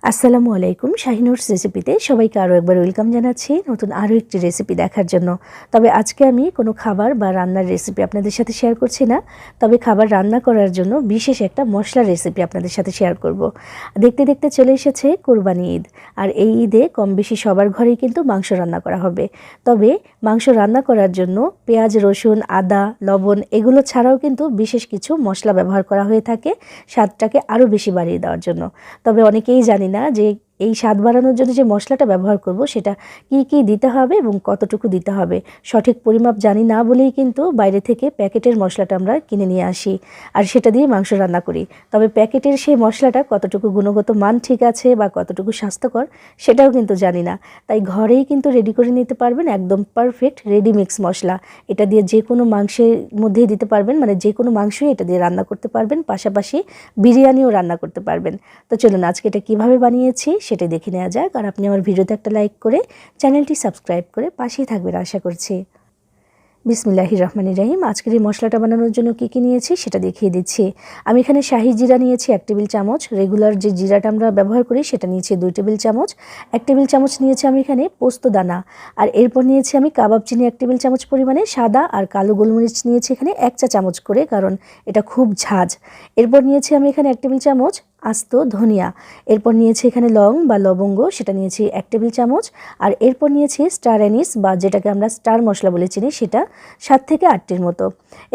আসসালামু আলাইকুম। শাহিনুরস রেসিপিতে সবাইকে আরও একবার ওয়েলকাম জানাচ্ছি নতুন আরও একটি রেসিপি দেখার জন্য। তবে আজকে আমি কোনো খাবার বা রান্নার রেসিপি আপনাদের সাথে শেয়ার করছি না, তবে খাবার রান্না করার জন্য বিশেষ একটা মশলার রেসিপি আপনাদের সাথে শেয়ার করব। দেখতে দেখতে চলে এসেছে কোরবানি ঈদ, আর এই ঈদে কম বেশি সবার ঘরেই কিন্তু মাংস রান্না করা হবে। তবে মাংস রান্না করার জন্য পেঁয়াজ, রসুন, আদা, লবণ এগুলো ছাড়াও কিন্তু বিশেষ কিছু মশলা ব্যবহার করা হয়ে থাকে স্বাদটাকে আরও বেশি বাড়িয়ে দেওয়ার জন্য। তবে অনেকেই জানি না যে এই স্বাদ বাড়ানোর জন্য যে মশলাটা ব্যবহার করব সেটা কি কি দিতে হবে এবং কতটুকু দিতে হবে সঠিক পরিমাপ জানি না বলেই কিন্তু বাইরে থেকে প্যাকেটের মশলাটা আমরা কিনে নিয়ে আসি আর সেটা দিয়ে মাংস রান্না করি। তবে প্যাকেটের সেই মশলাটা কতটুকু গুণগত মান ঠিক আছে বা কতটুকু স্বাস্থ্যকর সেটাও কিন্তু জানি না। তাই ঘরেই কিন্তু রেডি করে নিতে পারবেন একদম পারফেক্ট রেডি মিক্স মশলা। এটা দিয়ে যে কোনো মাংসের মধ্যেই দিতে পারবেন, মানে যে কোনো মাংসই এটা দিয়ে রান্না করতে পারবেন, পাশাপাশি বিরিয়ানিও রান্না করতে পারবেন। তো চলুন আজকে এটা কীভাবে বানিয়েছি সেটা দেখে নেওয়া যাক। আর আপনি আমার ভিডিওতে একটা লাইক করে চ্যানেলটি সাবস্ক্রাইব করে পাশেই থাকবেন আশা করছি। বিসমিল্লাহির রহমানির রহিম। আজকের এই মশলাটা বানানোর জন্য কী কী নিয়েছি সেটা দেখিয়ে দিচ্ছি। আমি এখানে শাহি জিরা নিয়েছি 1 টেবিল চামচ, রেগুলার যে জিরাটা আমরা ব্যবহার করি সেটা নিয়েছি 2 টেবিল চামচ। 1 টেবিল চামচ নিয়েছি আমি এখানে পোস্ত দানা, আর এরপর নিয়েছি আমি কাবাব চিনি 1 টেবিল চামচ পরিমাণে, সাদা আর কালো গোলমরিচ নিয়েছি এখানে 1 চা চামচ করে, কারণ এটা খুব ঝাঁজ। এরপর নিয়েছি আমি এখানে 1 টেবিল চামচ আস্ত ধনিয়া, এরপর নিয়েছি এখানে লং বা লবঙ্গ সেটা নিয়েছি 1 টেবিল চামচ, আর এরপর নিয়েছি স্টার অ্যানিস বা যেটাকে আমরা স্টার মশলা বলে চিনি সেটা 7 থেকে 8টির মতো।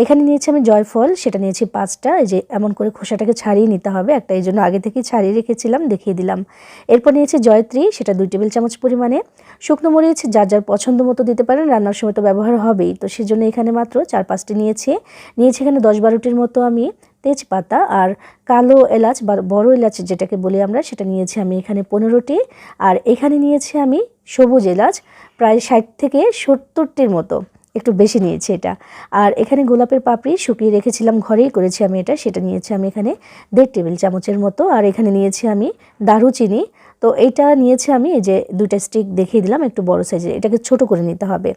এখানে নিয়েছি আমি জয়ফল, সেটা নিয়েছি 5টা। এই যে এমন করে খোসাটাকে ছাড়িয়ে নিতে হবে একটা, এই জন্য আগে থেকেই ছাড়িয়ে রেখেছিলাম, দেখিয়ে দিলাম। এরপর নিয়েছি জয়ত্রী, সেটা 2 টেবিল চামচ পরিমাণে। শুকনো মরিচ যার যার পছন্দ মতো দিতে পারেন, রান্নার সময় তো ব্যবহার হবেই, তো সেজন্য এখানে মাত্র 4-5টি নিয়েছি এখানে 10-12টির মতো আমি তেজপাতা, আর কালো এলাচ বা বড় এলাচ যেটাকে বলি আমরা সেটা নিয়েছি আমি এখানে 15টি, আর এখানে নিয়েছি আমি সবুজ এলাচ প্রায় 60 থেকে 70টির মতো, একটু বেশি নিয়েছি এটা। আর এখানে গোলাপের পাপড়ি শুকিয়ে রেখেছিলাম, ঘরেই করেছি আমি এটা, সেটা নিয়েছি আমি এখানে 1.5 টেবিল চামচের মতো। আর এখানে নিয়েছি আমি দারুচিনি, তো এইটা নিয়েছি আমি এই যে 2টা স্টিক দেখিয়ে দিলাম একটু বড় সাইজের, এটাকে ছোট করে নিতে হবে।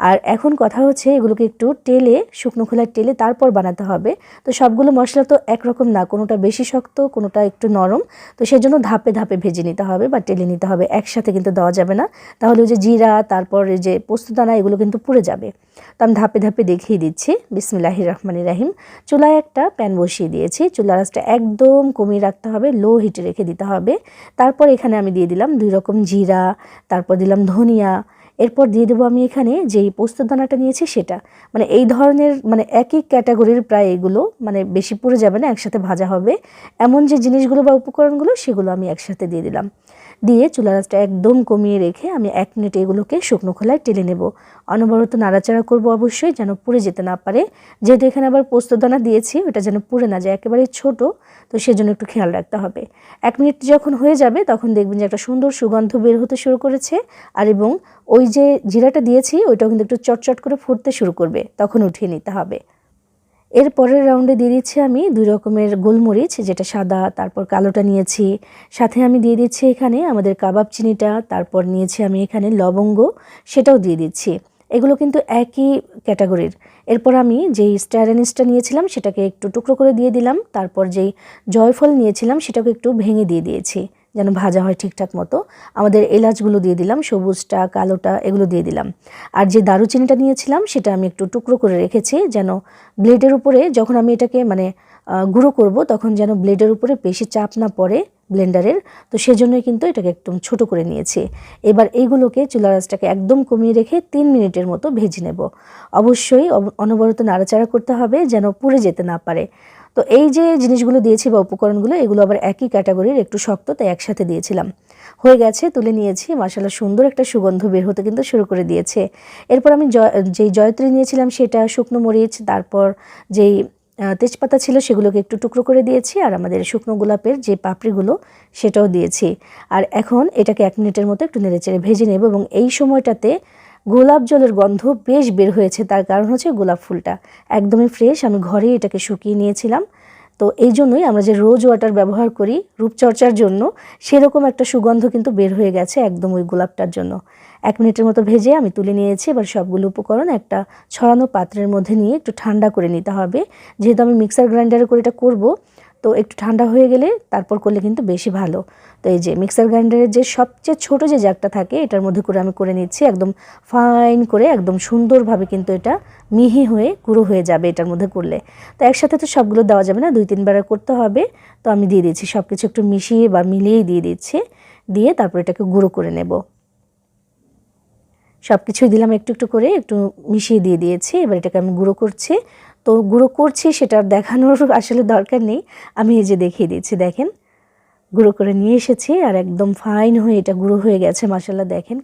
আর এখন কথা হচ্ছে এগুলোকে একটু টেলে, শুকনো খোলায় টেলে তারপর বানাতে হবে। তো সবগুলো মশলা তো একরকম না, কোনোটা বেশি শক্ত কোনোটা একটু নরম, তো সেই জন্য ধাপে ধাপে ভেজে নিতে হবে বা টেলে নিতে হবে, একসাথে কিন্তু দেওয়া যাবে না, তাহলে ওই যে জিরা তারপর এই যে পোস্তদানা এগুলো কিন্তু পুড়ে যাবে। তো আমি ধাপে ধাপে দেখিয়ে দিচ্ছি। বিসমিল্লাহির রহমানির রহিম। চুলায় একটা প্যান বসিয়ে দিয়েছি, চুলার আঁচটা একদম কমিয়ে রাখতে হবে, লো হিটে রেখে দিতে হবে। তারপর এখানে আমি দিয়ে দিলাম 2 রকম জিরা, তারপর দিলাম ধনিয়া, এরপর দিয়ে দেবো আমি এখানে যেই পোস্তদানাটা নিয়েছি সেটা, মানে এই ধরনের মানে একই ক্যাটাগরির প্রায় এগুলো, মানে বেশি পুড়ে যাবে না, একসাথে ভাজা হবে এমন যে জিনিসগুলো বা উপকরণগুলো সেগুলো আমি একসাথে দিয়ে দিলাম। দিয়ে চুলার আঁচটা একদম কমিয়ে রেখে আমি 1 মিনিট এগুলোকে শুকনো খোলায় টেলে নেব। অনবরত নাড়াচাড়া করব অবশ্যই, যেন পুড়ে যেতে না পারে, যেহেতু এখানে আবার পোস্তদানা দিয়েছি ওটা যেন পুড়ে না যায়, একেবারে ছোট, তো সেজন্য একটু খেয়াল রাখতে হবে। 1 মিনিট যখন হয়ে যাবে তখন দেখবেন যে একটা সুন্দর সুগন্ধ বের হতে শুরু করেছে, আর এবং ওই যে জিরাটা দিয়েছি ওইটাও কিন্তু একটু চটচট করে ফুটতে শুরু করবে, তখন উঠিয়ে নিতে হবে। এর পরের রাউন্ডে দিয়ে দিচ্ছি আমি 2 রকমের গোলমরিচ, যেটা সাদা তারপর কালোটা নিয়েছি, সাথে আমি দিয়ে দিচ্ছি এখানে আমাদের কাবাব চিনিটা, তারপর নিয়েছি আমি এখানে লবঙ্গ, সেটাও দিয়ে দিচ্ছি। এগুলো কিন্তু একই ক্যাটাগরির। এরপর আমি যেই স্টার অ্যানিসটা নিয়েছিলাম সেটাকে একটু টুকরো করে দিয়ে দিলাম, তারপর যেই জয়ফল নিয়েছিলাম সেটাকে একটু ভেঙে দিয়ে দিয়েছি যেন ভাজা হয় ঠিকঠাক মতো। আমাদের এলাচগুলো দিয়ে দিলাম, সবুজটা কালোটা এগুলো দিয়ে দিলাম। আর যে দারুচিনিটা নিয়েছিলাম সেটা আমি একটু টুকরো করে রেখেছি, যেন ব্লেডের উপরে যখন আমি এটাকে মানে গুঁড়ো করব তখন যেন ব্লেডের উপরে বেশি চাপ না পড়ে ব্লেন্ডারের, তো সেজন্যই কিন্তু এটাকে একদম ছোট করে নিয়েছি। এবার এইগুলোকে চুলার আঁচটাকে একদম কমিয়ে রেখে 3 মিনিটের মতো ভেজে নেব। অবশ্যই অনবরত নাড়াচাড়া করতে হবে যেন পুড়ে যেতে না পারে। তো এই যে জিনিসগুলো দিয়েছি বা উপকরণগুলো এগুলো আবার একই ক্যাটাগরির, একটু শক্ত, তাই একসাথে দিয়েছিলাম। হয়ে গেছে, তুলে নিয়েছি, মাশাআল্লাহ সুন্দর একটা সুগন্ধ বের হতে কিন্তু শুরু করে দিয়েছে। এরপর আমি যেই জয়ত্রী নিয়েছিলাম সেটা, শুকনো মরিচ, তারপর যেই তেজপাতা ছিল সেগুলোকে একটু টুকরো করে দিয়েছি, আর আমাদের শুকনো গোলাপের যে পাপড়িগুলো সেটাও দিয়েছি। আর এখন এটাকে 1 মিনিটের মতো একটু নেড়েচেড়ে ভেজে নেব, এবং এই সময়টাতে গোলাপ জলের গন্ধ বেশ বের হয়েছে, তার কারণ হচ্ছে গোলাপ ফুলটা একদমই ফ্রেশ, আমি ঘরেই এটাকে শুকিয়ে নিয়েছিলাম। তো এই জন্যই আমরা যে রোজ ওয়াটার ব্যবহার করি রূপচর্চার জন্য, সেরকম একটা সুগন্ধ কিন্তু বের হয়ে গেছে একদম ওই গোলাপটার জন্য। 1 মিনিটের মতো ভেজে আমি তুলে নিয়েছি। এবার সবগুলো উপকরণ একটা ছড়ানো পাত্রের মধ্যে নিয়ে একটু ঠান্ডা করে নিতে হবে, যেহেতু আমি মিক্সার গ্রাইন্ডারে করে এটা করব, তো একটু ঠান্ডা হয়ে গেলে তারপর করলে কিন্তু বেশি ভালো। তো এই যে মিক্সার গ্রাইন্ডারের যে সবচেয়ে ছোট যে জারটা থাকে এটার মধ্যে করে আমি করে নিচ্ছি, একদম ফাইন করে, একদম সুন্দরভাবে কিন্তু এটা মিহি হয়ে গুঁড়ো হয়ে যাবে এটার মধ্যে করলে। তো একসাথে তো সবগুলো দেওয়া যাবে না, 2-3 বার করতে হবে। তো আমি দিয়ে দিচ্ছি সব কিছু একটু মিশিয়ে বা মিলিয়েই দিয়ে দিচ্ছি, দিয়ে তারপর এটাকে গুঁড়ো করে নেব। সব কিছুই দিলাম একটু একটু করে, একটু মিশিয়ে দিয়ে দিয়েছি। এবার এটাকে আমি গুঁড়ো করছি। তো গুঁড়ো করছি সেটা দেখানোর আসলে দরকার নেই, আমি এই যে দেখিয়ে দিচ্ছি। দেখেন গুঁড়ো করে নিয়ে এসেছি আর একদম ফাইন হয়ে এটা গুঁড়ো হয়ে গেছে মাশাআল্লাহ। দেখেন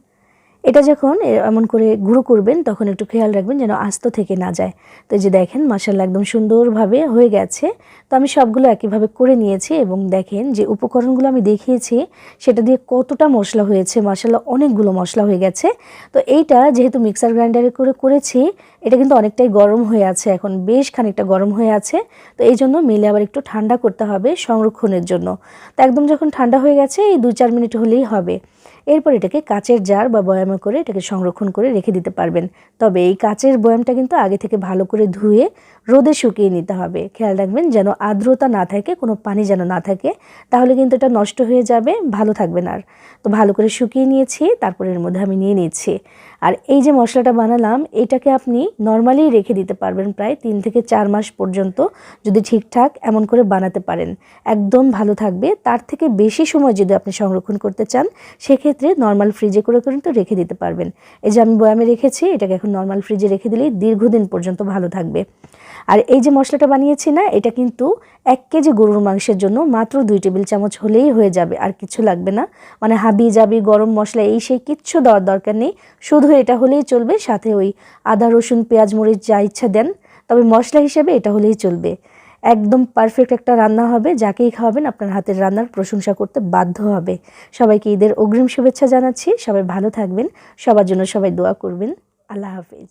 এটা যখন এমন করে গুঁড়ো করবেন তখন একটু খেয়াল রাখবেন যেন আস্ত থেকে না যায়। তো এই যে দেখেন মাশাআল্লাহ একদম সুন্দরভাবে হয়ে গেছে। তো আমি সবগুলো একইভাবে করে নিয়েছি এবং দেখেন যে উপকরণগুলো আমি দেখিয়েছি সেটা দিয়ে কতটা মশলা হয়েছে, মাশাআল্লাহ অনেকগুলো মশলা হয়ে গেছে। তো এইটা যেহেতু মিক্সার গ্রাইন্ডারে করে করেছি, এটা কিন্তু অনেকটাই গরম হয়ে আছে, এখন বেশ খানিকটা গরম হয়ে আছে। তো এই জন্য মিলে আবার একটু ঠান্ডা করতে হবে সংরক্ষণের জন্য। তো একদম যখন ঠান্ডা হয়ে গেছে এই 2-4 মিনিট হলেই হবে। এরপর এটাকে কাচের জার বা বয়ামে করে এটাকে সংরক্ষণ করে রেখে দিতে পারবেন। তবে এই কাচের বয়ামটা কিন্তু আগে থেকে ভালো করে ধুয়ে রোদে শুকিয়ে নিতে হবে। খেয়াল রাখবেন যেন আর্দ্রতা না থাকে, কোনো পানি যেন না থাকে, তাহলে কিন্তু এটা নষ্ট হয়ে যাবে, ভালো থাকবে না আর। তো ভালো করে শুকিয়ে নিয়েছি, তারপর এর মধ্যে আমি নিয়ে নিচ্ছি। আর এই যে মশলাটা বানালাম এটাকে আপনি নর্মালি রেখে দিতে পারবেন প্রায় 3 থেকে 4 মাস পর্যন্ত, যদি ঠিকঠাক এমন করে বানাতে পারেন একদম ভালো থাকবে। তার থেকে বেশি সময় যদি আপনি সংরক্ষণ করতে চান সেক্ষেত্রে নর্মাল ফ্রিজে করে কিন্তু রেখে দিতে পারবেন। এই যে আমি বয়ামে রেখেছি, এটাকে এখন নর্মাল ফ্রিজে রেখে দিলেই দীর্ঘদিন পর্যন্ত ভালো থাকবে। আর এই যে মশলাটা বানিয়েছি না, এটা কিন্তু 1 কেজি গরুর মাংসের জন্য মাত্র 2 টেবিল চামচ হলেই হয়ে যাবে, আর কিছু লাগবে না। মানে হাবি জাবি গরম মশলা এই সেই কিচ্ছু দেওয়ার দরকার নেই, শুধু এটা হলেই চলবে। সাথে ওই আদা রসুন পেঁয়াজ মরিচ যা ইচ্ছা দেন, তবে মশলা হিসেবে এটা হলেই চলবে। একদম পারফেক্ট একটা রান্না হবে, যাকেই খাওয়াবেন আপনার হাতের রান্নার প্রশংসা করতে বাধ্য হবে। সবাইকে ঈদের অগ্রিম শুভেচ্ছা জানাচ্ছি, সবাই ভালো থাকবেন, সবার জন্য সবাই দোয়া করবেন। আল্লাহ হাফেজ।